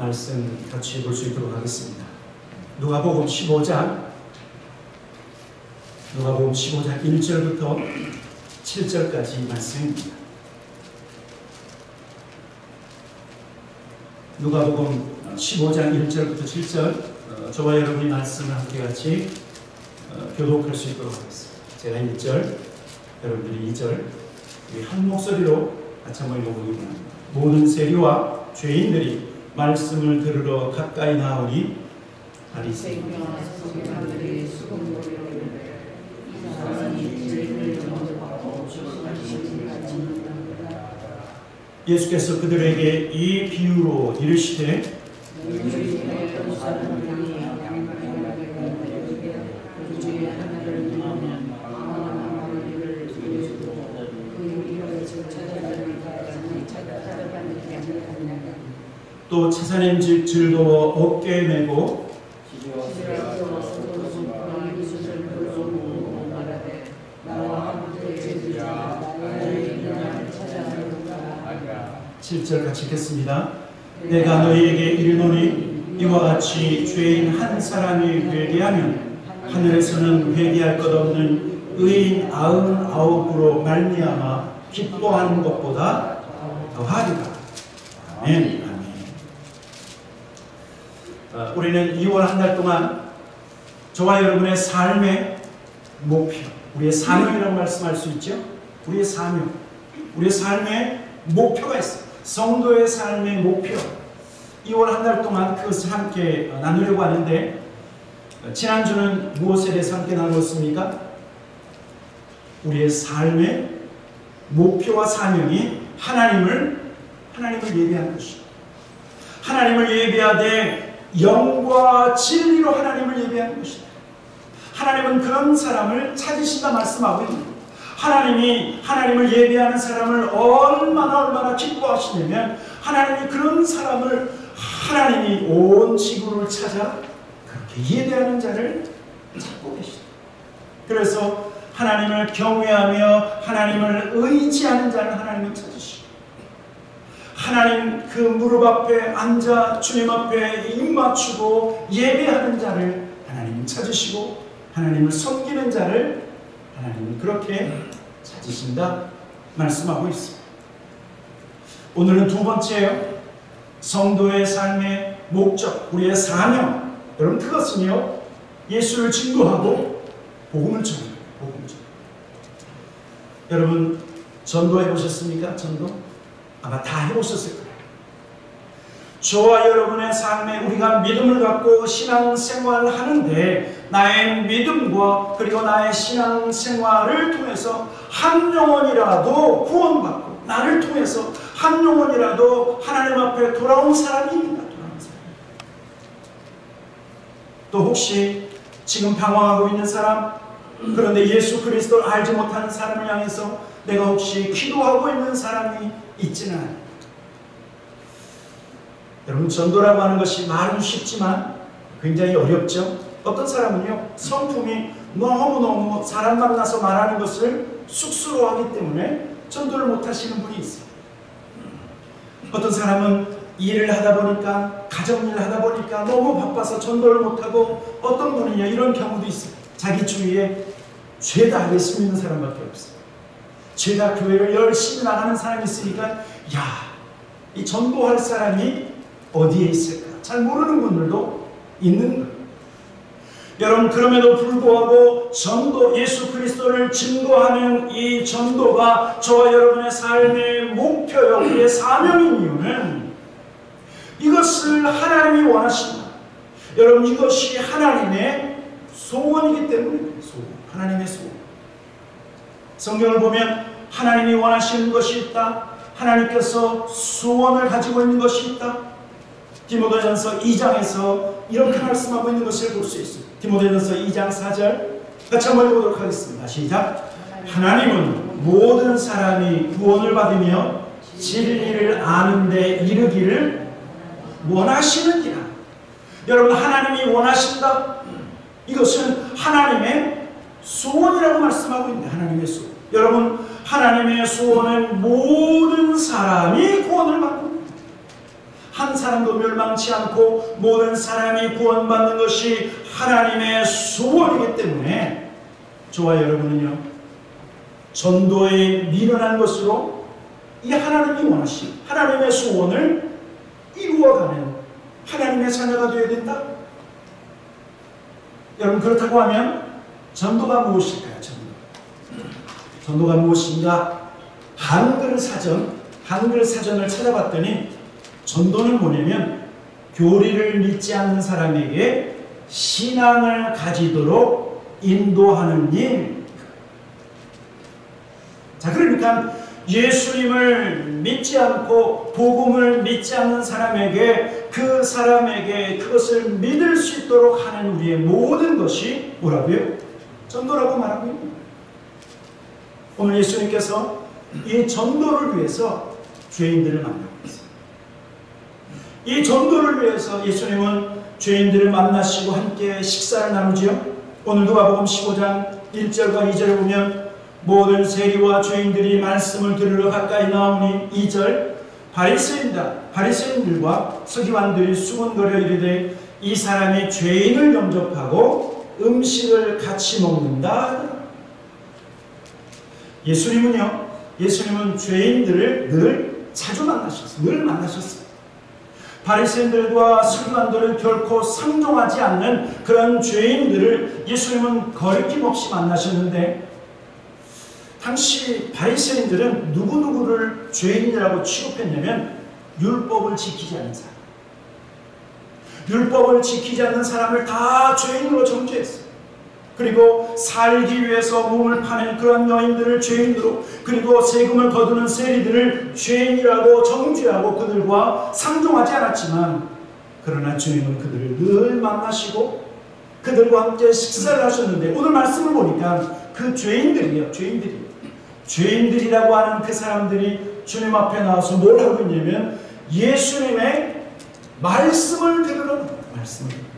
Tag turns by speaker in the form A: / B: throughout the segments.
A: 말씀 같이 볼 수 있도록 하겠습니다. 누가복음 15장 1절부터 7절까지 말씀입니다. 누가복음 15장 1절부터 7절, 저와 여러분이 말씀을 함께 같이 교독할 수 있도록 하겠습니다. 제가 1절, 여러분들이 2절, 우리 한 목소리로 같이 한번 읽어보기 원합니다. 모든 세리와 죄인들이 말씀을 들으러 가까이 나오니 바리새인과 서기관들이 수군거리로 이르되 이 사람이 죄인을 먼저 받고 예수께서 그들에게 이 비유로 이르시되 또 찾아냄 즐거워 어깨에 메고 7절 같이 읽겠습니다. 내가 너희에게 이르노니 이와 같이 죄인 한 사람이 회개하면 하늘에서는 회개할 것 없는 의인 99으로 말미암아 기뻐하는 것보다 더하리라. 아멘. 우리는 2월 한 달 동안 저와 여러분의 삶의 목표, 우리의 사명이라고 말씀할 수 있죠. 우리의 사명, 우리의 삶의 목표가 있어요. 성도의 삶의 목표, 2월 한 달 동안 그것을 함께 나누려고 하는데, 지난주는 무엇에 대해서 함께 나누었습니까? 우리의 삶의 목표와 사명이 하나님을 예배하는 것이죠. 하나님을 예배하되 영과 진리로 하나님을 예배하는 것이다. 하나님은 그런 사람을 찾으신다 말씀하고 있는 거예요. 하나님이 하나님을 예배하는 사람을 얼마나 기뻐하시냐면, 하나님이 그런 사람을, 하나님이 온 지구를 찾아 그렇게 예배하는 자를 찾고 계시다. 그래서 하나님을 경외하며 하나님을 의지하는 자를 하나님은 찾으시고, 하나님 그 무릎 앞에 앉아 주님 앞에 입 맞추고 예배하는 자를 하나님은 찾으시고, 하나님을 섬기는 자를 하나님은 그렇게 찾으신다 말씀하고 있습니다. 오늘은 두 번째예요. 성도의 삶의 목적, 우리의 사명. 여러분, 그것은요, 예수를 증거하고 복음을 전하는 거예요. 여러분, 전도해 보셨습니까? 전도? 아마 다 해보셨을 거예요. 저와 여러분의 삶에 우리가 믿음을 갖고 신앙생활을 하는데, 나의 믿음과 그리고 나의 신앙생활을 통해서 한 영혼이라도 구원받고, 나를 통해서 한 영혼이라도 하나님 앞에 돌아온 사람이 있는가? 또 혹시 지금 방황하고 있는 사람, 그런데 예수 그리스도를 알지 못하는 사람을 향해서 내가 혹시 기도하고 있는 사람이 있지는 않아요. 여러분, 전도라고 하는 것이 말은 쉽지만 굉장히 어렵죠. 어떤 사람은요, 성품이 너무너무 사람 만나서 말하는 것을 쑥스러워하기 때문에 전도를 못하시는 분이 있어요. 어떤 사람은 일을 하다 보니까, 가정일을 하다 보니까 너무 바빠서 전도를 못하고, 어떤 분은요, 이런 경우도 있어요. 자기 주위에 죄다 예수 믿는 사람밖에 없어요. 죄다 교회를 열심히 나가는 사람이 있으니까, 야, 이 전도할 사람이 어디에 있을까? 잘 모르는 분들도 있는 거예요. 여러분, 그럼에도 불구하고 전도, 예수 그리스도를 증거하는 이 전도가 저와 여러분의 삶의 목표요, 우리의 사명인 이유는 이것을 하나님이 원하신다. 여러분, 이것이 하나님의 소원이기 때문입니다. 소원, 하나님의 소원. 성경을 보면 하나님이 원하시는 것이 있다. 하나님께서 소원을 가지고 있는 것이 있다. 디모데전서 2장에서 이렇게 말씀하고 있는 것을 볼 수 있습니다. 디모데전서 2장 4절 같이 한번 읽어보도록 하겠습니다. 시작. 하나님은 모든 사람이 구원을 받으며 진리를 아는 데 이르기를 원하시느니라. 여러분, 하나님이 원하신다. 이것은 하나님의 소원이라고 말씀하고 있는데, 하나님의 소원. 여러분, 하나님의 소원은 모든 사람이 구원을 받는, 한 사람도 멸망치 않고 모든 사람이 구원받는 것이 하나님의 소원이기 때문에 저와 여러분은요, 전도에 미련한 것으로 이 하나님이 원하신 하나님의 소원을 이루어가는 하나님의 자녀가 되어야 된다. 여러분, 그렇다고 하면 전도가 무엇일까요? 전도가 무엇인가? 한글 사전을 찾아봤더니 전도는 뭐냐면 교리를 믿지 않는 사람에게 신앙을 가지도록 인도하는 일. 자, 그러니까 예수님을 믿지 않고 복음을 믿지 않는 사람에게, 그 사람에게 그것을 믿을 수 있도록 하는 우리의 모든 것이 뭐라고요? 전도라고 말하고 있습니다. 오늘 예수님께서 이 전도를 위해서 죄인들을 만나고 있어요. 이 전도를 위해서 예수님은 죄인들을 만나시고 함께 식사를 나누지요. 오늘 누가복음 15장 1절과 2절을 보면 모든 세리와 죄인들이 말씀을 들으러 가까이 나오니 2절 바리새인들과 서기관들이 수군거려 이르되 이 사람이 죄인을 영접하고 음식을 같이 먹는다. 예수님은 죄인들을 늘 자주 만나셨어요. 바리새인들과 서기관들은 결코 상종하지 않는 그런 죄인들을 예수님은 거리낌 없이 만나셨는데, 당시 바리새인들은 누구누구를 죄인이라고 취급했냐면 율법을 지키지 않는 사람, 율법을 지키지 않는 사람을 다 죄인으로 정죄했어요. 그리고 살기 위해서 몸을 파는 그런 여인들을 죄인으로, 그리고 세금을 거두는 세리들을 죄인이라고 정죄하고 그들과 상종하지 않았지만, 그러나 주님은 그들을 늘 만나시고 그들과 함께 식사를 하셨는데, 오늘 말씀을 보니까 그 죄인들이라고 하는 그 사람들이 주님 앞에 나와서 뭘 하고 있냐면 예수님의 말씀을 들으러 말씀을.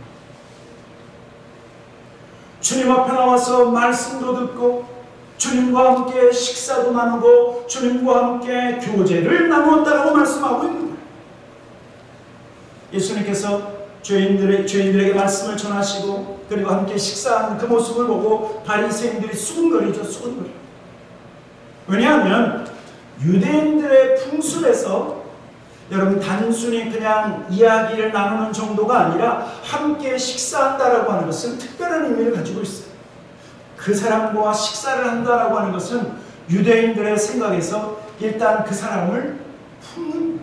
A: 주님 앞에 나와서 말씀도 듣고 주님과 함께 식사도 나누고 주님과 함께 교제를 나누었다고 말씀하고 있는 거예요. 예수님께서 죄인들에게 말씀을 전하시고 그리고 함께 식사하는 그 모습을 보고 바리새인들이 수군거리죠. 왜냐하면 유대인들의 풍습에서 여러분, 단순히 그냥 이야기를 나누는 정도가 아니라 함께 식사한다라고 하는 것은 특별한 의미를 가지고 있어요. 그 사람과 식사를 한다라고 하는 것은 유대인들의 생각에서 일단 그 사람을 품는,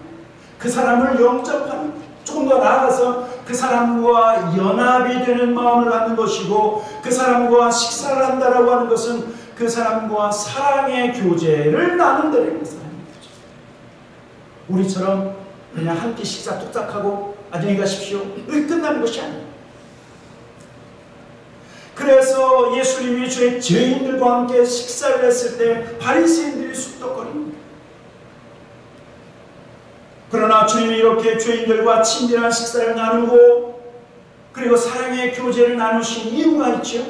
A: 그 사람을 영접하는, 조금 더 나아가서 그 사람과 연합이 되는 마음을 갖는 것이고, 그 사람과 식사를 한다라고 하는 것은 그 사람과 사랑의 교제를 나눈다는 것입니다. 우리처럼 그냥 한 끼 식사 뚝딱하고 안녕히 가십시오 여기 끝나는 것이 아니에요. 그래서 예수님이 죄인들과 함께 식사를 했을 때 바리새인들이 쑥덕거립니다. 그러나 주님이 이렇게 죄인들과 친밀한 식사를 나누고 그리고 사랑의 교제를 나누신 이유가 있죠.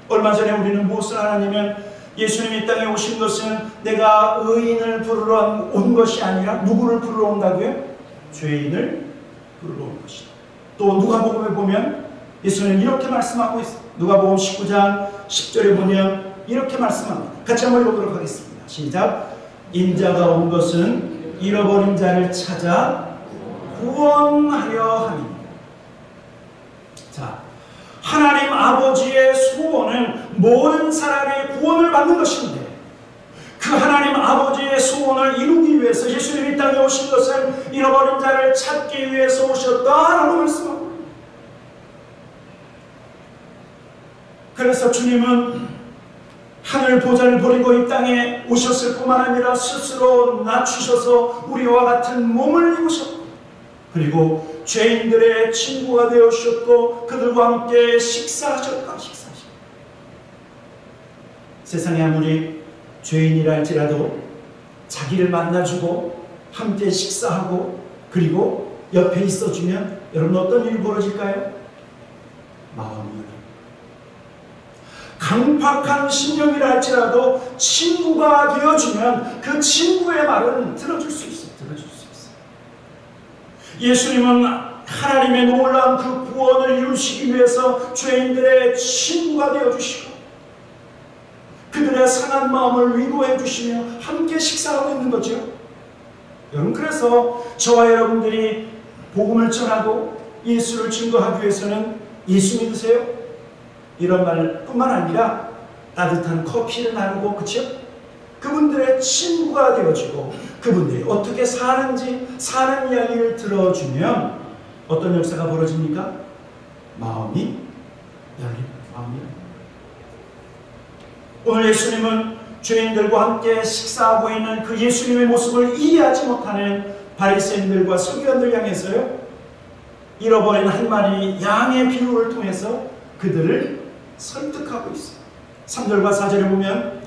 A: 얼마 전에 우리는 무엇을 하냐면, 예수님이 이 땅에 오신 것은 내가 의인을 부르러 온 것이 아니라 누구를 부르러 온다고요? 죄인을 부르러 온 것이다. 또 누가복음에 보면 예수님은 이렇게 말씀하고 있어요. 누가복음 19장 10절에 보면 이렇게 말씀합니다. 같이 한번 읽어보도록 하겠습니다. 시작. 인자가 온 것은 잃어버린 자를 찾아 구원하려 함이니라. 자, 하나님 아버지의 소원은 모든 사람의 구원을 받는 것인데, 그 하나님 아버지의 소원을 이루기 위해서 예수님이 이 땅에 오신 것은 잃어버린 자를 찾기 위해서 오셨다라고 말씀합니다. 그래서 주님은 하늘 보좌를 버리고 이 땅에 오셨을 뿐만 아니라 스스로 낮추셔서 우리와 같은 몸을 입으셨고, 그리고 죄인들의 친구가 되어주셨고 그들과 함께 식사하셨다. 세상에 아무리 죄인이라 할지라도 자기를 만나주고 함께 식사하고 그리고 옆에 있어주면 여러분 어떤 일이 벌어질까요? 마음이 강팍한 신령이라 할지라도 친구가 되어주면 그 친구의 말은 들어줄 수 있어요. 예수님은 하나님의 놀라운 그 구원을 이루시기 위해서 죄인들의 친구가 되어주시고 그들의 상한 마음을 위로해 주시며 함께 식사하고 있는 거죠. 여러분, 그래서 저와 여러분들이 복음을 전하고 예수를 증거하기 위해서는 예수 믿으세요? 이런 말뿐만 아니라 따뜻한 커피를 나누고, 그렇죠? 그분들의 친구가 되어지고 그분들이 어떻게 사는지 사는 이야기를 들어주면 어떤 역사가 벌어집니까? 마음이 열립니다. 오늘 예수님은 죄인들과 함께 식사하고 있는 그 예수님의 모습을 이해하지 못하는 바리새인들과 서기관들 향해서요, 잃어버린 한 마리 양의 비유를 통해서 그들을 설득하고 있어요. 3절과 4절에 보면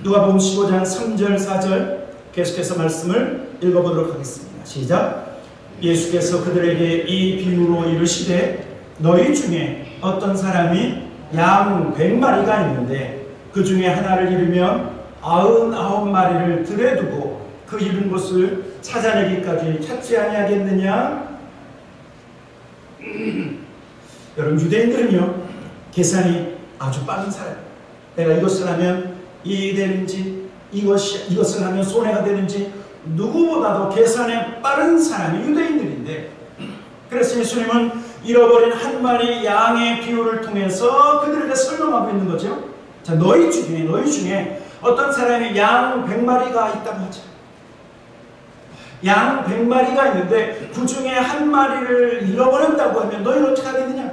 A: 누가복음 15장 3절 4절 계속해서 말씀을 읽어보도록 하겠습니다. 시작. 예수께서 그들에게 이 비유로 이르시되 너희 중에 어떤 사람이 양 100마리가 있는데 그 중에 하나를 잃으면 99마리를 들에 두고 그 잃은 것을 찾아내기까지 찾지 아니하겠느냐? 여러분, 유대인들은요 계산이 아주 빠른 사람. 내가 이것을 하면 이익이 되는지 이것을 하면 손해가 되는지 누구보다도 계산에 빠른 사람이 유대인들인데, 그래서 예수님은 잃어버린 한 마리 양의 비유를 통해서 그들에게 설명하고 있는 거죠. 자, 너희 중에 어떤 사람이 양 100마리가 있다고 하죠. 양 100마리가 있는데 그 중에 한 마리를 잃어버렸다고 하면 너희는 어떻게 하겠느냐?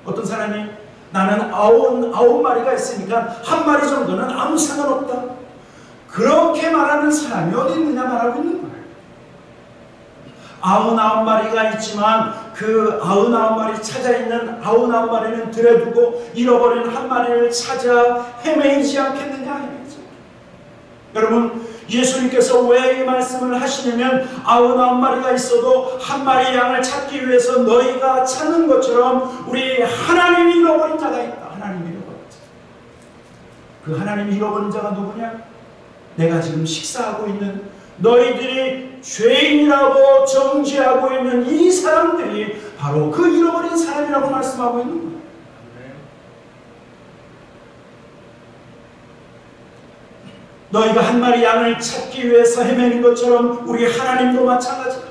A: 어떤 사람이 나는 99마리가 있으니까 한 마리 정도는 아무 상관없다, 그렇게 말하는 사람이 어디 있느냐 말하고 있는 거예요. 99마리가 있지만 그 99마리 찾아있는 99마리는 들여두고 잃어버린 한 마리를 찾아 헤매이지 않겠느냐. 여러분, 예수님께서 왜 이 말씀을 하시냐면 99마리가 있어도 한 마리 양을 찾기 위해서 너희가 찾는 것처럼 우리 하나님이 잃어버린 자가 있다. 하나님이 잃어버린 자. 그 하나님이 잃어버린 자가 누구냐? 내가 지금 식사하고 있는 너희들이 죄인이라고 정죄하고 있는 이 사람들이 바로 그 잃어버린 사람이라고 말씀하고 있는 거예요. 너희가 한 마리 양을 찾기 위해서 헤매는 것처럼 우리 하나님도 마찬가지다.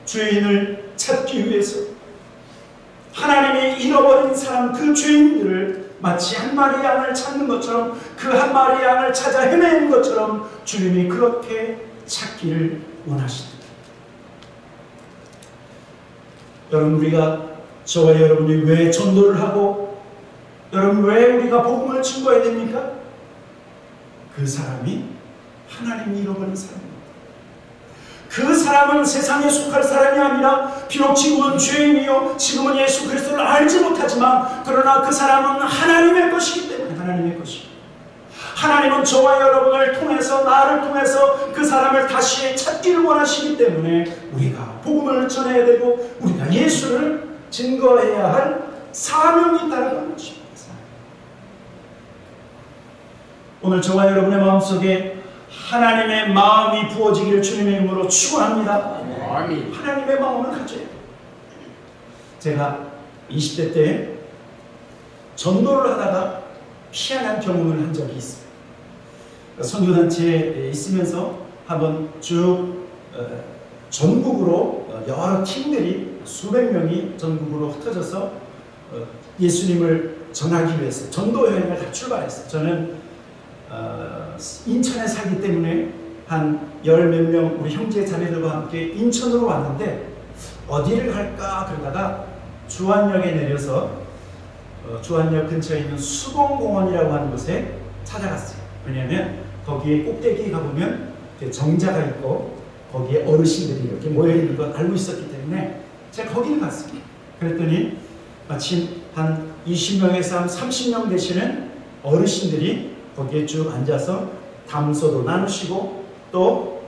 A: 죄인을 찾기 위해서 하나님이 잃어버린 사람, 그 죄인들을 마치 한 마리 양을 찾는 것처럼, 그 한 마리 양을 찾아 헤매는 것처럼 주님이 그렇게 찾기를 원하십니다. 여러분, 우리가, 저와 여러분이 왜 전도를 하고 여러분 왜 우리가 복음을 증거해야 됩니까? 그 사람이 하나님이 잃어버린 사람입니다. 그 사람은 세상에 속할 사람이 아니라 비록 지금은 죄인이요 지금은 예수 그리스도를 알지 못하지만 그러나 그 사람은 하나님의 것이기 때문에 하나님의 것입니다. 하나님은 저와 여러분을 통해서, 나를 통해서 그 사람을 다시 찾기를 원하시기 때문에 우리가 복음을 전해야 되고 우리가 예수를 증거해야 할 사명이 있다는 것입니다. 오늘 저와 여러분의 마음속에 하나님의 마음이 부어지기를 주님의 이름으로 축원합니다. 하나님의 마음을 가져야 돼요. 제가 20대 때 전도를 하다가 희한한 경험을 한 적이 있어요. 선교단체에 있으면서 한번 쭉 전국으로 여러 팀들이 수백 명이 전국으로 흩어져서 예수님을 전하기 위해서 전도 여행을 다 출발했어요. 저는 인천에 살기 때문에 한 열 몇 명 우리 형제 자매들과 함께 인천으로 왔는데 어디를 갈까 그러다가 주안역에 내려서 주안역 근처에 있는 수봉공원이라고 하는 곳에 찾아갔어요. 왜냐하면 거기에 꼭대기에 가보면 정자가 있고 거기에 어르신들이 이렇게 모여있는 걸 알고 있었기 때문에 제가 거기를 갔습니다. 그랬더니 마침 한 20명에서 한 30명 되시는 어르신들이 거기에 쭉 앉아서 담소도 나누시고 또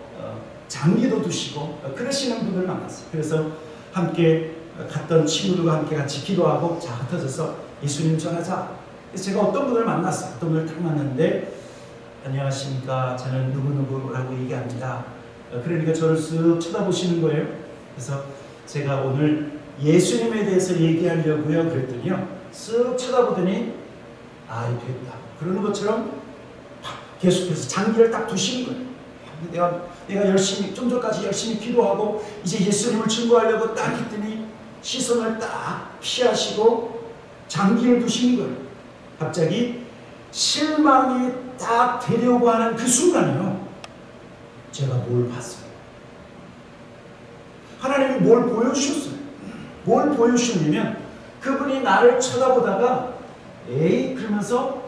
A: 장기도 두시고 그러시는 분들을 만났어요. 그래서 함께 갔던 친구들과 함께 같이 기도하고 자 흩어져서 예수님 전하자. 그래서 제가 어떤 분을 만났어요. 어떤 분을 딱 만났는데 안녕하십니까, 저는 누구누구라고 얘기합니다. 그러니까 저를 쓱 쳐다보시는 거예요. 그래서 제가 오늘 예수님에 대해서 얘기하려고요. 그랬더니요, 쓱 쳐다보더니 됐다 그러는 것처럼 계속해서 장기를 딱 두시는 거예요. 내가 열심히, 좀 전까지 열심히 기도하고 이제 예수님을 증거하려고 딱 했더니 시선을 딱 피하시고 장기를 두시는 거예요. 갑자기 실망이 딱 되려고 하는 그 순간이요, 제가 뭘 봤어요? 하나님이 뭘 보여주셨어요? 뭘 보여주셨냐면, 그분이 나를 쳐다보다가 그러면서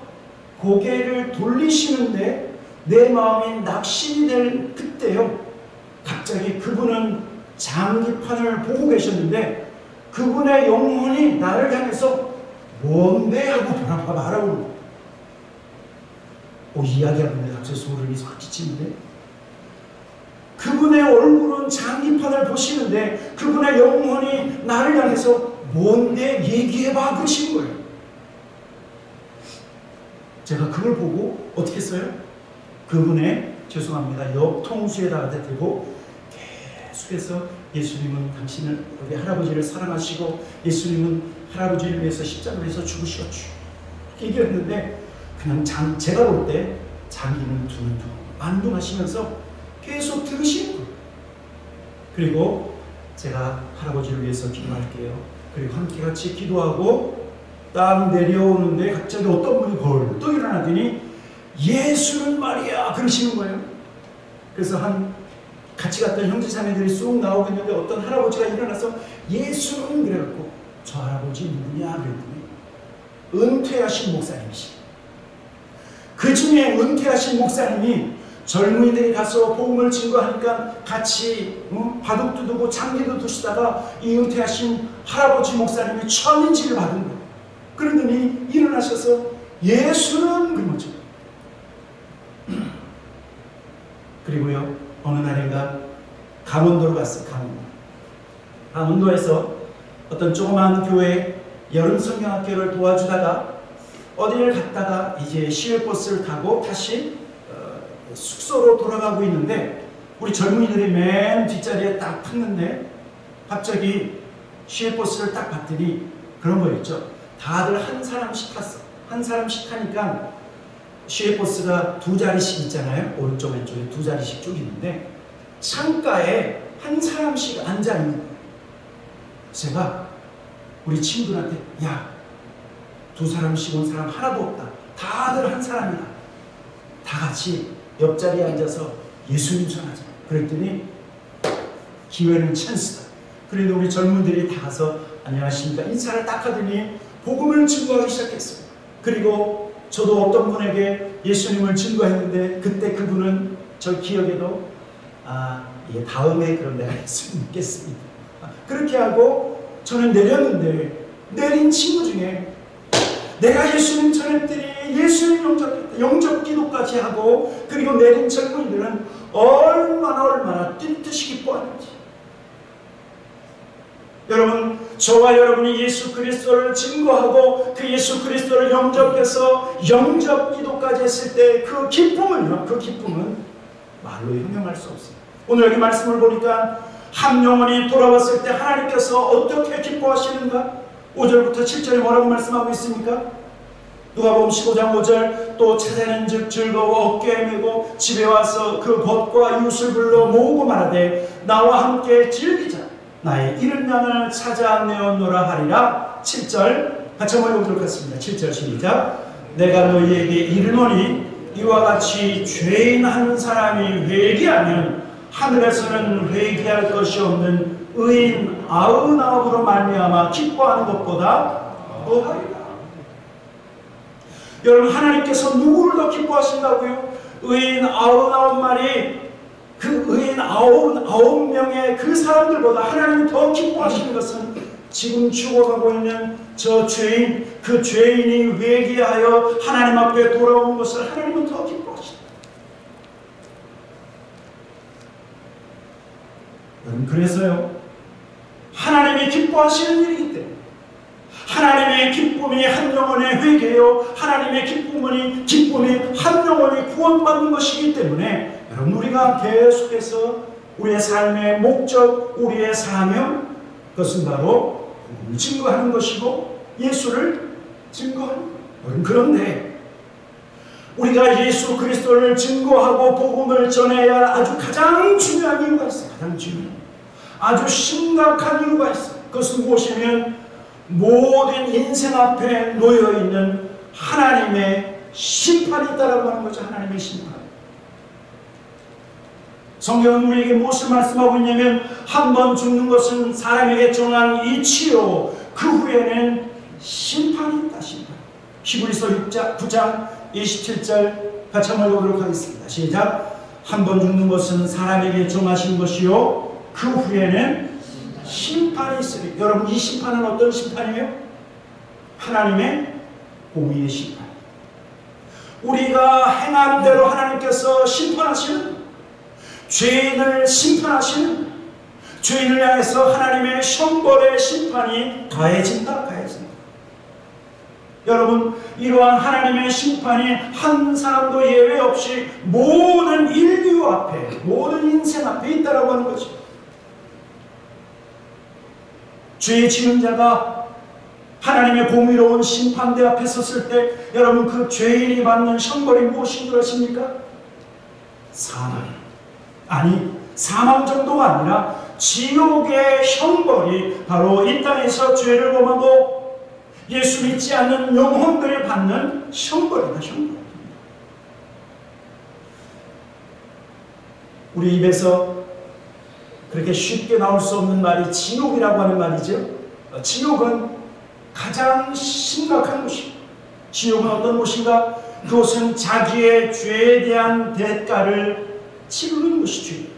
A: 고개를 돌리시는데 내 마음이 낙심이 될 그때요, 갑자기 그분은 장기판을 보고 계셨는데 그분의 영혼이 나를 향해서 뭔데? 하고 바라보는 거예요. 이야기하는데 갑자기 소름이 확 끼치는데, 그분의 얼굴은 장기판을 보시는데 그분의 영혼이 나를 향해서 뭔데? 얘기해봐 그러신 거예요. 제가 그걸 보고 어떻게 했어요? 그분의, 죄송합니다, 옆 통수에다가 대고 계속해서 예수님은 당신을, 우리 할아버지를 사랑하시고 예수님은 할아버지를 위해서 십자가를 위해서 죽으시고 쭉 얘기했는데, 그냥 제가 볼 때 장기는 두근두근 만둥하시면서 계속 들으시는 거예요. 그리고 제가 할아버지를 위해서 기도할게요. 그리고 함께 같이 기도하고 딱 내려오는데 갑자기 어떤 분이 벌떡 일어나더니 예수는 말이야 그러시는 거예요. 그래서 같이 갔던 형제자매들이 쑥 나오고 있는데 어떤 할아버지가 일어나서 예수는 그래갖고, 저 할아버지 누구냐 그랬더니 은퇴하신 목사님이시. 그 중에 은퇴하신 목사님이 젊은이들이 가서 복음을 증거하니까 같이 바둑 두고 장기도 두시다가 이 은퇴하신 할아버지 목사님이 천인지를 받은 거예요. 그러더니 일어나셔서 예수는 그러죠. 그리고요, 어느 날인가 강원도로 갔어요. 강원도에서 어떤 조그마한 교회 여름 성경학교를 도와주다가 어디를 갔다가 이제 시외버스를 타고 다시 숙소로 돌아가고 있는데, 우리 젊은이들이 맨 뒷자리에 딱 탔는데 갑자기 시외버스를 딱 봤더니 그런 거 있죠. 다들 한 사람씩 탔어. 한 사람씩 타니까 시외버스가 두 자리씩 있잖아요. 오른쪽 왼쪽에 두 자리씩 쭉 있는데 창가에 한 사람씩 앉아있는 거예요. 제가 우리 친구들한테, 야, 두 사람씩 온 사람 하나도 없다. 다들 한 사람이다. 다 같이 옆자리에 앉아서 예수님 전하자. 그랬더니 기회는 찬스다. 그래도 우리 젊은들이 다 가서 안녕하십니까 인사를 딱 하더니 복음을 증거하기 시작했어요. 그리고 저도 어떤 분에게 예수님을 증거했는데 그때 그분은 저 기억에도 다음에 그럼 내가 예수님 믿겠습니다. 그렇게 하고 저는 내렸는데, 내린 친구 중에 내가 예수님 전했더니 예수님 영접 기도까지 하고, 그리고 내린 젊은이들은 얼마나 뛰듯이 기뻐하는지. 여러분, 저와 여러분이 예수 그리스도를 증거하고 그 예수 그리스도를 영접해서 영접 기도까지 했을 때 그 기쁨은요, 그 기쁨은 말로 형용할 수 없어요. 오늘 여기 말씀을 보니까 한 영혼이 돌아왔을 때 하나님께서 어떻게 기뻐하시는가? 5절부터 7절에 뭐라고 말씀하고 있습니까? 누가복음 15장 5절, 또 찾아낸즉 즐거워 어깨에 메고 집에 와서 그 벗과 이웃을 불러 모으고 말하되 나와 함께 즐기자. 나의 잃은 양을 찾아 내었노라 하리라. 7절 같이 한번 읽어보도록 하겠습니다. 7절 시작. 내가 너희에게 이르노니 이와 같이 죄인 한 사람이 회개하면 하늘에서는 회개할 것이 없는 의인 99으로 말미암아 기뻐하는 것보다 더하리라. 여러분, 하나님께서 누구를 더 기뻐하신다고요? 의인 99마리, 그 의인 99명의 그 사람들보다 하나님이 더 기뻐하시는 것은 지금 죽어가고 있는 저 죄인, 그 죄인이 회개하여 하나님 앞에 돌아온 것을 하나님은 더 기뻐하신다. 그래서요, 하나님이 기뻐하시는 일이기 때문에 하나님의 기쁨이 한 영혼의 회개요, 하나님의 기쁨이 한 영혼이 구원받는 것이기 때문에 여러분, 우리가 계속해서 우리의 삶의 목적, 우리의 사명, 그것은 바로 복음을 증거하는 것이고 예수를 증거하는 것. 그런데 우리가 예수 그리스도를 증거하고 복음을 전해야 할 아주 가장 중요한 이유가 있어요. 가장 중요한, 아주 심각한 이유가 있어요. 그것은 무엇이냐면 모든 인생 앞에 놓여있는 하나님의 심판이 있다라고 하는 거죠. 하나님의 심판. 성경은 우리에게 무엇을 말씀하고 있냐면 한 번 죽는 것은 사람에게 정한 이치요 그 후에는 심판이 있다. 심판. 히브리서 9장 27절 같이 한번 읽어보도록 하겠습니다. 시작. 한 번 죽는 것은 사람에게 정하신 것이요 그 후에는 심판이 있으리. 여러분, 이 심판은 어떤 심판이에요? 하나님의 공의의 심판. 우리가 행한 대로 하나님께서 심판하시는, 죄인을 심판하시는, 죄인을 향해서 하나님의 형벌의 심판이 가해진다. 여러분, 이러한 하나님의 심판이 한 사람도 예외 없이 모든 인류 앞에, 모든 인생 앞에 있다라고 하는 거죠. 죄 지은 자가 하나님의 공의로운 심판대 앞에 섰을 때 여러분, 그 죄인이 받는 형벌이 무엇인 줄 아십니까? 사망. 아니, 사망 정도가 아니라 지옥의 형벌이 바로 이 땅에서 죄를 범하고 예수 믿지 않는 영혼들이 받는 형벌이다. 형벌. 우리 입에서 그렇게 쉽게 나올 수 없는 말이 지옥이라고 하는 말이죠. 지옥은 가장 심각한 곳입니다. 지옥은 어떤 곳인가? 그것은 자기의 죄에 대한 대가를 치르는 곳이죠.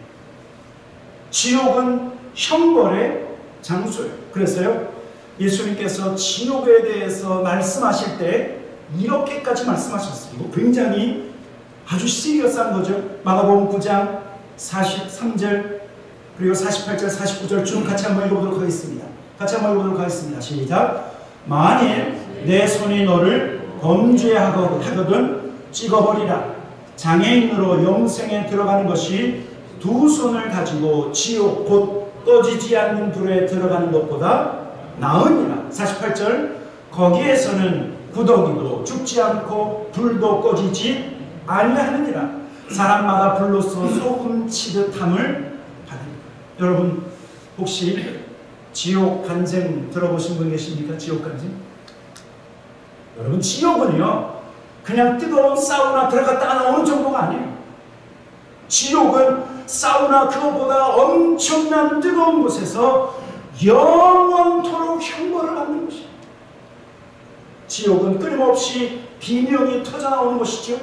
A: 지옥은 형벌의 장소예요. 그래서요, 예수님께서 지옥에 대해서 말씀하실 때 이렇게까지 말씀하셨어요. 이거 굉장히 아주 시리어스한 거죠. 마가복음 9장 43절 그리고 48절 49절 쭉 같이 한번 읽어보도록 하겠습니다. 같이 한번 읽어보도록 하겠습니다. 시작. 만일 내 손이 너를 범죄하거든 찍어버리라. 장애인으로 영생에 들어가는 것이 두 손을 가지고 지옥 곧 꺼지지 않는 불에 들어가는 것보다 나으니라. 48절. 거기에서는 구더기도 죽지 않고 불도 꺼지지 아니하느니라. 사람마다 불로서 소금 치듯 함을 받으니라. 여러분, 혹시 지옥 간증 들어보신 분 계십니까? 지옥 간증? 여러분, 지옥은요 그냥 뜨거운 사우나 들어갔다가 나오는 정도가 아니에요. 지옥은 사우나 그것보다 엄청난 뜨거운 곳에서 영원토록 형벌을 받는 것이에요. 지옥은 끊임없이 비명이 터져나오는 것이죠.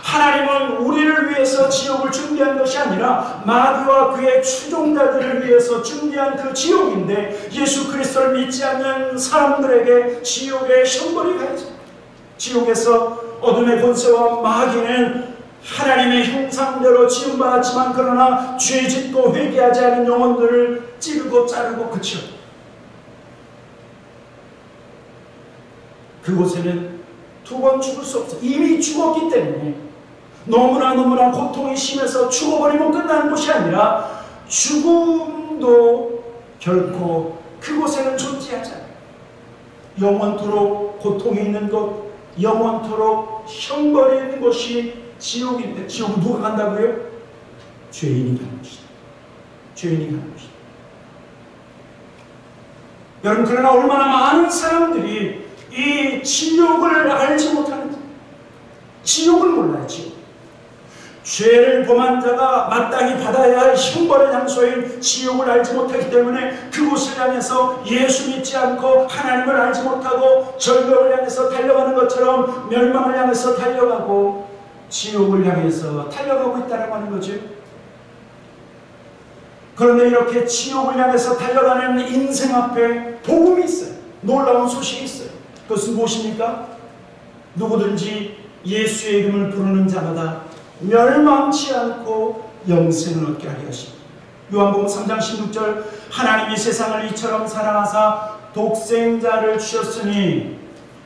A: 하나님은 우리를 위해서 지옥을 준비한 것이 아니라 마귀와 그의 추종자들을 위해서 준비한 그 지옥인데, 예수 그리스도를 믿지 않는 사람들에게 지옥의 형벌이 가해집니다. 지옥에서 어둠의 권세와 마귀는 하나님의 형상대로 지음받았지만 그러나 죄짓고 회개하지 않은 영혼들을 찌르고 자르고 그쳐. 그곳에는 두 번 죽을 수 없어. 이미 죽었기 때문에 너무나 고통이 심해서 죽어버리면 끝나는 것이 아니라 죽음도 결코 그곳에는 존재하지 않아요. 영원토록 고통이 있는 곳, 영원토록 형벌이 있는 곳이 지옥인데, 지옥은 누가 간다고요? 죄인이 가는 것이다. 죄인이 가는 것이다. 여러분, 그러나 얼마나 많은 사람들이 이 지옥을 알지 못하는 거예요. 지옥을 몰라요. 지옥. 죄를 범한 자가 마땅히 받아야 할 형벌의 장소인 지옥을 알지 못하기 때문에 그곳을 향해서 예수 믿지 않고 하나님을 알지 못하고 절벽을 향해서 달려가는 것처럼 멸망을 향해서 달려가고 지옥을 향해서 달려가고 있다는 하는 거죠. 그런데 이렇게 지옥을 향해서 달려가는 인생 앞에 복음이 있어요. 놀라운 소식이 있어요. 그것은 무엇입니까? 누구든지 예수의 이름을 부르는 자마다 멸망치 않고 영생을 얻게 하려 하십니다. 요한복음 3장 16절. 하나님이 세상을 이처럼 사랑하사 독생자를 주셨으니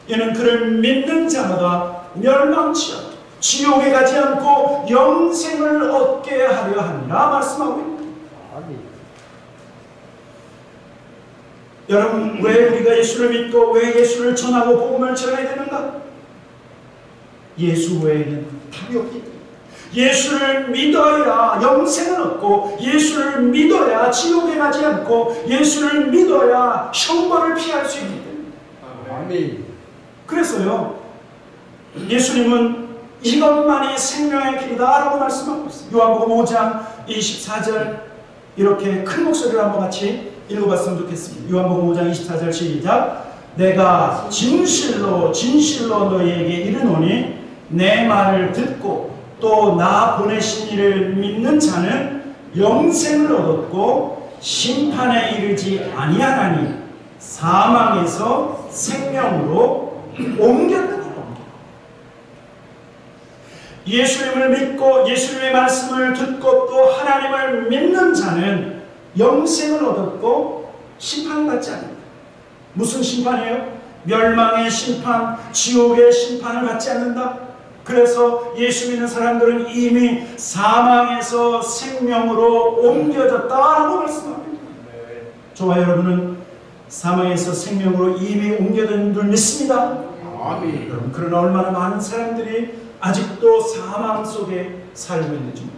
A: 이는 그를 믿는 자마다 멸망치 않고 지옥에 가지 않고 영생을 얻게 하려 하니라 말씀하고 있습니다. 여러분, 왜 우리가 예수를 믿고 왜 예수를 전하고 복음을 전해야 되는가? 예수 외에는 답이 없기 때문에. 예수를 믿어야 영생을 얻고, 예수를 믿어야 지옥에 가지 않고, 예수를 믿어야 형벌을 피할 수 있기 때문에. 아멘. 그래서요, 예수님은 이것만이 생명의 길이다라고 말씀하고 있습니다. 요한복음 5장 24절 이렇게 큰 목소리로 한번 같이 읽어봤으면 좋겠습니다. 요한복음 5장 24절 시작. 내가 진실로 진실로 너희에게 이르노니 내 말을 듣고 또 나 보내신 이를 믿는 자는 영생을 얻었고 심판에 이르지 아니하나니 사망에서 생명으로 옮겼느니라. 예수님을 믿고 예수님의 말씀을 듣고 또 하나님을 믿는 자는 영생을 얻었고 심판을 받지 않는다. 무슨 심판이에요? 멸망의 심판, 지옥의 심판을 받지 않는다. 그래서 예수 믿는 사람들은 이미 사망에서 생명으로 옮겨졌다라고 말씀합니다. 저와 여러분은 사망에서 생명으로 이미 옮겨진 줄 믿습니다. 아멘. 여러분, 그러나 얼마나 많은 사람들이 아직도 사망 속에 살고 있는지.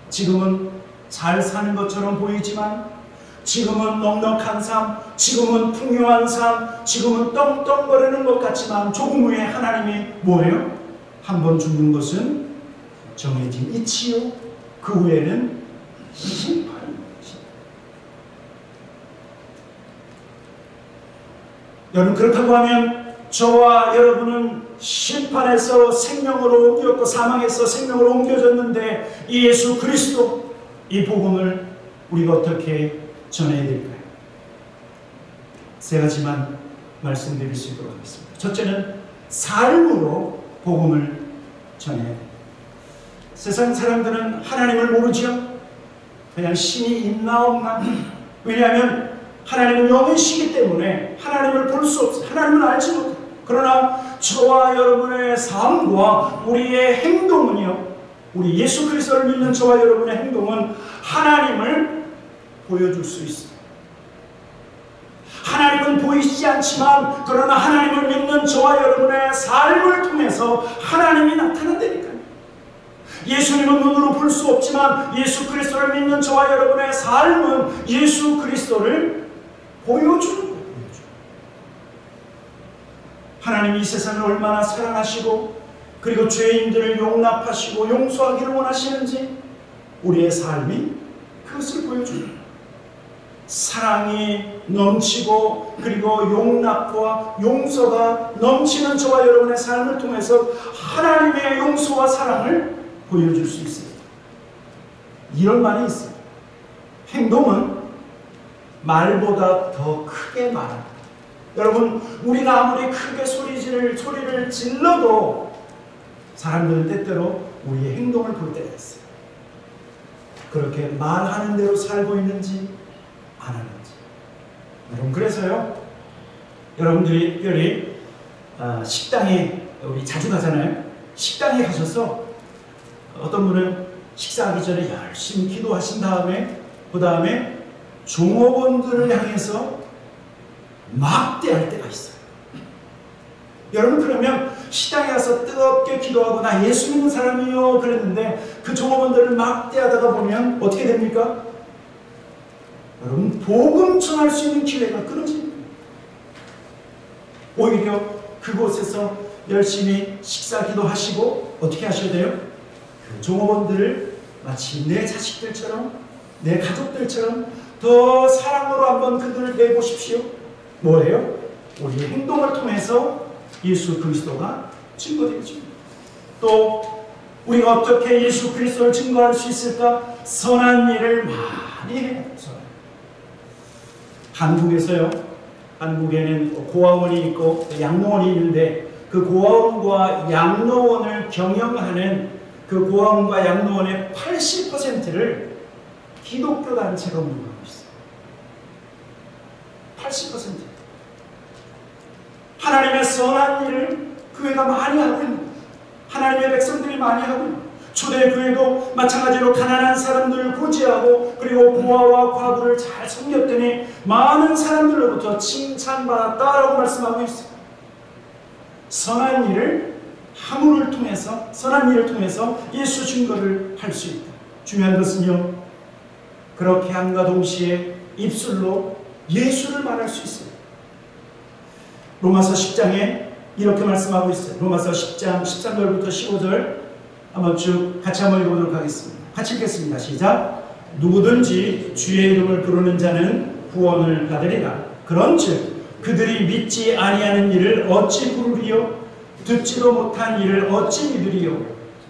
A: 지금은 잘 사는 것처럼 보이지만, 지금은 넉넉한 삶, 지금은 풍요한 삶, 지금은 떵떵거리는 것 같지만 조금 후에 하나님이 뭐예요? 한 번 죽는 것은 정해진 이치요, 그 후에는 심판입니다. 여러분, 그렇다고 하면 저와 여러분은 심판에서 생명으로 옮겼고 사망에서 생명으로 옮겨졌는데, 이 예수 그리스도, 이 복음을 우리가 어떻게 전해야 될까요? 세 가지만 말씀드릴 수 있도록 하겠습니다. 첫째는 삶으로 복음을 전해야 됩니다. 세상 사람들은 하나님을 모르죠. 그냥 신이 있나 없나. 왜냐하면 하나님은 영이시기 때문에 하나님을 볼 수 없어요. 하나님을 알지 못해요. 그러나 저와 여러분의 삶과 우리의 행동은요, 우리 예수 그리스도를 믿는 저와 여러분의 행동은 하나님을 보여줄 수 있어요. 하나님은 보이시지 않지만, 그러나 하나님을 믿는 저와 여러분의 삶을 통해서 하나님이 나타난다니까요. 예수님은 눈으로 볼 수 없지만 예수 그리스도를 믿는 저와 여러분의 삶은 예수 그리스도를 보여주는 거예요. 하나님이 이 세상을 얼마나 사랑하시고, 그리고 죄인들을 용납하시고 용서하기를 원하시는지 우리의 삶이 그것을 보여줍니다. 사랑이 넘치고 그리고 용납과 용서가 넘치는 저와 여러분의 삶을 통해서 하나님의 용서와 사랑을 보여줄 수 있습니다. 이런 말이 있어요. 행동은 말보다 더 크게 말합니다. 여러분, 우리가 아무리 크게 소리를 질러도 사람들은 때때로 우리의 행동을 볼 때가 있어요. 그렇게 말하는 대로 살고 있는지 안 하는지. 여러분, 그래서요, 여러분들이 특별히 식당에 우리 자주 가잖아요. 식당에 가셔서 어떤 분은 식사하기 전에 열심히 기도하신 다음에 그 다음에 종업원들을 향해서 막대할 때가 있어요. 여러분, 그러면 식당에 가서 뜨겁게 기도하고 나 예수 믿는 사람이요 그랬는데 그 종업원들을 막대하다가 보면 어떻게 됩니까? 여러분, 복음 전할 수 있는 기회가 끊어집니다. 오히려 그곳에서 열심히 식사 기도하시고 어떻게 하셔야 돼요? 그 종업원들을 마치 내 자식들처럼, 내 가족들처럼 더 사랑으로 한번 그들을 대보십시오. 뭐예요? 우리의 행동을 통해서 예수 그리스도가 증거되어집니다. 또 우리가 어떻게 예수 그리스도를 증거할 수 있을까? 선한 일을 많이 해요. 한국에서요, 한국에는 고아원이 있고 양로원이 있는데 그 고아원과 양로원을 경영하는 그 고아원과 양로원의 80%를 기독교 단체가 운영하고 있어요. 80%. 하나님의 선한 일을 교회가 많이 하고 있는 거예요. 하나님의 백성들이 많이 하고요. 초대교회도 마찬가지로 가난한 사람들을 구제하고 그리고 고아와 과부를 잘 섬겼더니 많은 사람들로부터 칭찬받았다라고 말씀하고 있습니다. 선한 일을 함을 통해서, 선한 일을 통해서 예수 증거를 할 수 있다. 중요한 것은요, 그렇게 함과 동시에 입술로 예수를 말할 수 있어요. 로마서 10장에 이렇게 말씀하고 있어요. 로마서 10장 13절부터 15절 한번 쭉 같이 한번 읽어보도록 하겠습니다. 같이 읽겠습니다. 시작. 누구든지 주의 이름을 부르는 자는 구원을 받으리라. 그런즉 그들이 믿지 아니하는 일을 어찌 부르리요? 듣지도 못한 일을 어찌 믿으리요?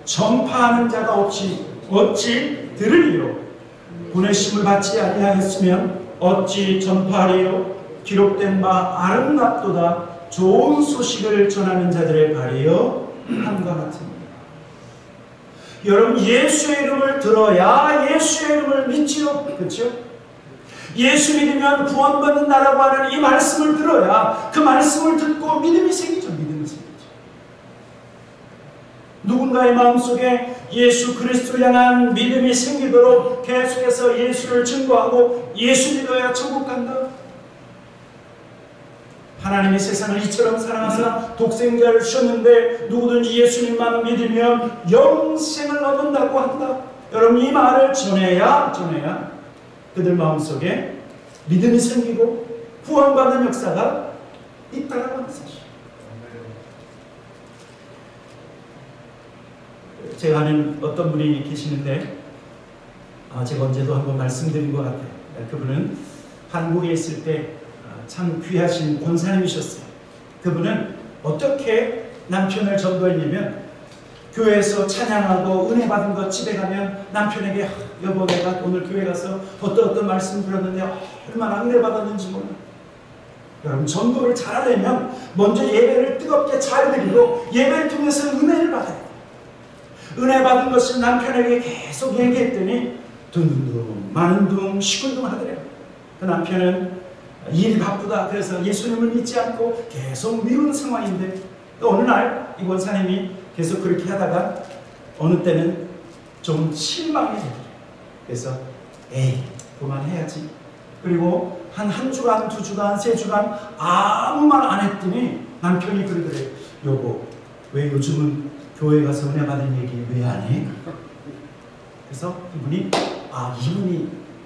A: 전파하는 자가 없이 어찌 들으리요? 보내심을 받지 아니하였으면 어찌 전파하리요? 기록된 바 아름답도다. 좋은 소식을 전하는 자들의 발이여 함과 같습니다. 여러분, 예수의 이름을 들어야 예수의 이름을 믿지요. 그렇죠? 예수 믿으면 구원받는다라고 하는 이 말씀을 들어야 그 말씀을 듣고 믿음이 생기죠. 믿음이 생기죠. 누군가의 마음속에 예수 그리스도를 향한 믿음이 생기도록 계속해서 예수를 증거하고 예수 믿어야 천국 간다. 하나님이 세상을 이처럼 사랑하사 독생자를 주셨는데 누구든지 예수님만 믿으면 영생을 얻는다고 한다. 여러분, 이 말을 전해야 그들 마음속에 믿음이 생기고 구원받는 역사가 있다라고 하는 사실. 제가 아는 어떤 분이 계시는데 제가 언제도 한번 말씀드린 것 같아요. 그분은 한국에 있을 때 참 귀하신 권사님이셨어요. 그분은 어떻게 남편을 전도했냐면 교회에서 찬양하고 은혜 받은 것 집에 가면 남편에게 여보 내가 오늘 교회 가서 어떤 말씀 들었는데 얼마나 은혜 받았는지 몰라. 여러분, 전도를 잘하려면 먼저 예배를 뜨겁게 잘 드리고 예배를 통해서 은혜를 받아야 돼요. 은혜 받은 것을 남편에게 계속 얘기했더니 둥둥둥 마는 둥 시큰둥 하더래요. 그 남편은 일이 바쁘다 그래서 예수님을 믿지 않고 계속 미루는 상황인데 또 어느 날 이 권사님이 계속 그렇게 하다가 어느 때는 좀 실망이 되더래요. 그래서 에이 그만해야지. 그리고 한 주간, 두 주간, 세 주간 아무 말 안 했더니 남편이 그러더래요. 여보 왜 요즘은 교회 가서 은혜 받은 얘기 왜 안 해? 그래서 이분이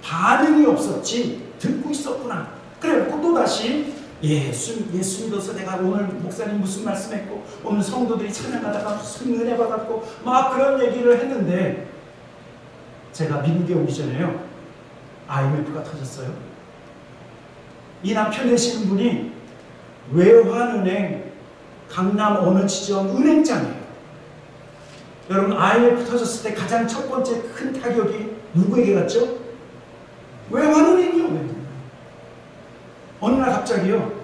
A: 반응이 없었지 듣고 있었구나. 그래 또 다시 예수 믿어서 내가 오늘 목사님 무슨 말씀했고 오늘 성도들이 찬양하다가 무슨 은혜 받았고 막 그런 얘기를 했는데 제가 미국에 오기 전에요 IMF가 터졌어요. 이 남편 되시는 분이 외환은행 강남 어느 지점 은행장이에요. 여러분, IMF 터졌을 때 가장 첫 번째 큰 타격이 누구에게 갔죠? 외환은행이요. 어느 날 갑자기요,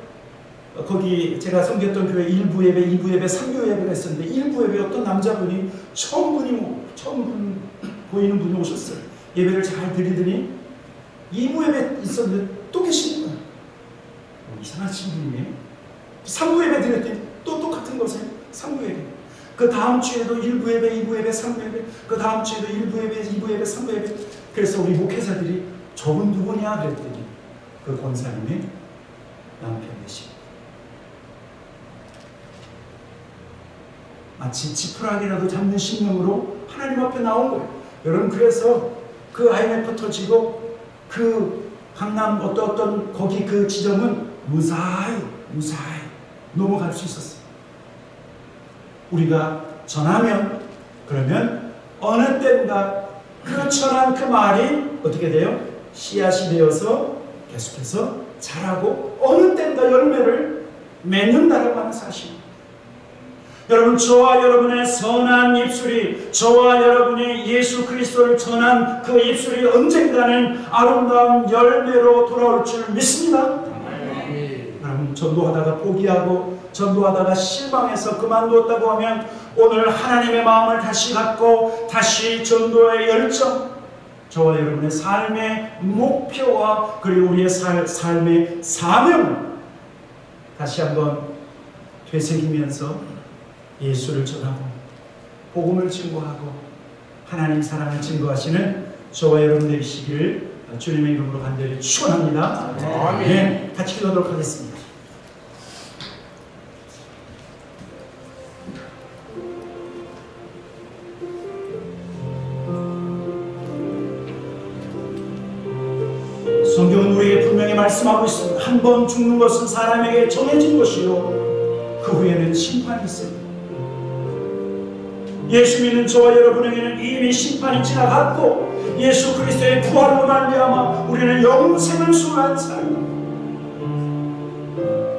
A: 거기 제가 섬겼던 교회 1부 예배, 2부 예배, 3부 예배를 했었는데 1부 예배에 어떤 남자분이 처음 보이는 분이 오셨어요. 예배를 잘 드리더니 2부 예배 있었는데 또 계시는 거예요. 이상하신 분이에요. 3부 예배 드렸더니 또 똑같은 것에 3부 예배. 그 다음 주에도 1부 예배, 2부 예배, 3부 예배, 그 다음 주에도 1부 예배, 2부 예배, 3부 예배. 그래서 우리 목회자들이 저분 누구냐 그랬더니 그 권사님이 남편이시고 마치 지푸라기라도 잡는 심령으로 하나님 앞에 나온 거예요. 여러분, 그래서 그 IMF 터지고 그 강남 어떤 거기 그 지점은 무사히 넘어갈 수 있었어요. 우리가 전하면 그러면 어느 때인가 그 전한 그 말이 어떻게 돼요? 씨앗이 되어서 계속해서 자라고 어느 때인가 열매를 맺는다라고 하는 사실. 여러분, 저와 여러분의 선한 입술이, 저와 여러분이 예수 그리스도를 전한 그 입술이 언젠가는 아름다운 열매로 돌아올 줄 믿습니다. 여러분, 전도하다가 포기하고 전도하다가 실망해서 그만두었다고 하면 오늘 하나님의 마음을 다시 갖고 다시 전도의 열정, 저와 여러분의 삶의 목표와 그리고 우리의 삶의 사명을 다시 한번 되새기면서 예수를 전하고 복음을 증거하고 하나님 사랑을 증거하시는 저와 여러분 되시기를 주님의 이름으로 간절히 축원합니다. 네, 같이 기도하도록 하겠습니다. 성경은 우리에게 분명히 말씀하고 있습니다. 한 번 죽는 것은 사람에게 정해진 것이요 그 후에는 심판이 있습니다. 예수 믿는 저와 여러분에게는 이미 심판이 지나갔고 예수 그리스도의 부활로 말미암아 우리는 영생을 소유한 사람입니다.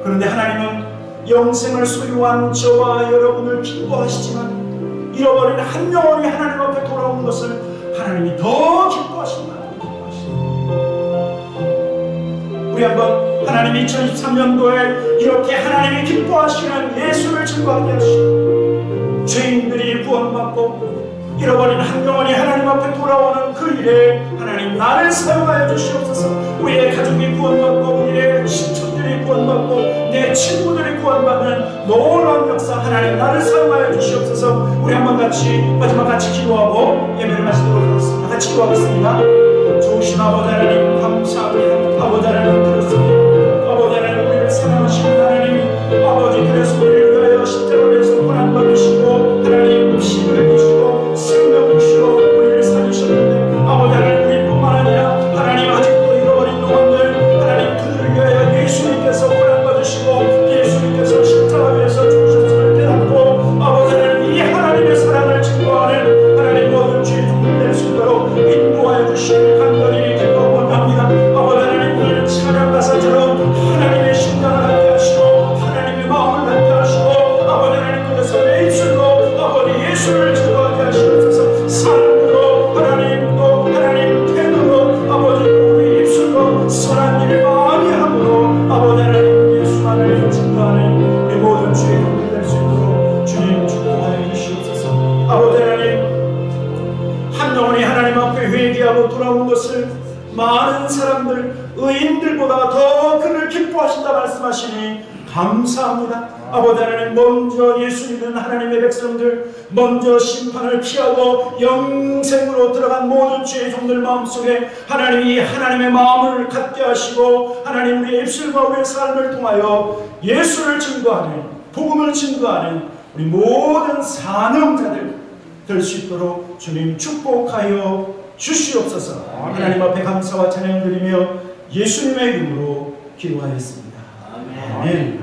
A: 그런데 하나님은 영생을 소유한 저와 여러분을 기뻐하시지만 잃어버린 한 영혼이 하나님 앞에 돌아오는 것을 하나님이 더 기뻐하십니다. 우리 한번 하나님 2023년도에 이렇게 하나님이 기뻐하시는 예수를 증거하게 하시고 죄인들이 구원받고 잃어버린 한 영혼이 하나님 앞에 돌아오는 그 일에 하나님 나를 사용하여 주시옵소서. 우리의 가족이 구원받고 우리의 친척들이 구원받고 내 친구들이 구원받는 놀라운 역사 하나님 나를 사용하여 주시옵소서. 우리 한번 같이 마지막 같이 기도하고 예배를 마치도록 하겠습니다. 같이 기도하겠습니다. 좋으신 아버지 하나님 감사합니다. 아버지 하나님 들었습니다. 아버지 하나님 우리를 사랑하시는 하나님 아버지 그래서 우리를 위하여 십자가를 해서 고난받으시고 하나님 피를 흘리시고 생명 주시고 우리를 살리셨는데 아버지 하나님 우리뿐만 아니라 하나님 아직도 잃어버린 영혼들 하나님 그들을 위하여 예수님께서 고난받으시고 예수님께서 십자가에서 죽으셨음을 깨닫고 아버지 하나님 이 하나님의 사랑을 증거하는 하나님 모든 죄종들 될 수 있도록 인도하여 주시길 간절히 기도합니다. 아버지 하나님 우리는 찬양 가사처럼 하나님의 심장을 갖게 하시고 하나님의 마음을 갖게 하시고 아버지 하나님 그래서 내 입술로 아버지 예수를 증거하게 하시옵소서. 삶으로 하나님 또 하나님 태도로 아버지 우리 입술로 선한 일을 많이 함으로 아버지 하나님 예수만을 증거하는 우리 모든 주의 종들 될 수 있도록 주님 축복하여 주시옵소서. 아버지 하나님 한 영혼이 하나님 앞에 회개하고 돌아온 것을 많은 사람들 의인들보다 더 그를 기뻐하신다 말씀하시니 감사합니다. 아버지 하나님 먼저 예수 믿는 하나님의 백성들 먼저 심판을 피하고 영생으로 들어간 모든 죄의 종들 마음속에 하나님이 하나님의 마음을 갖게 하시고 하나님 우리의 입술과 우리의 삶을 통하여 예수를 증거하는 복음을 증거하는 우리 모든 사명자들 될 수 있도록 주님 축복하여 주시옵소서. 하나님 앞에 감사와 찬양 드리며 예수님의 이름으로 기도하였습니다. 아멘.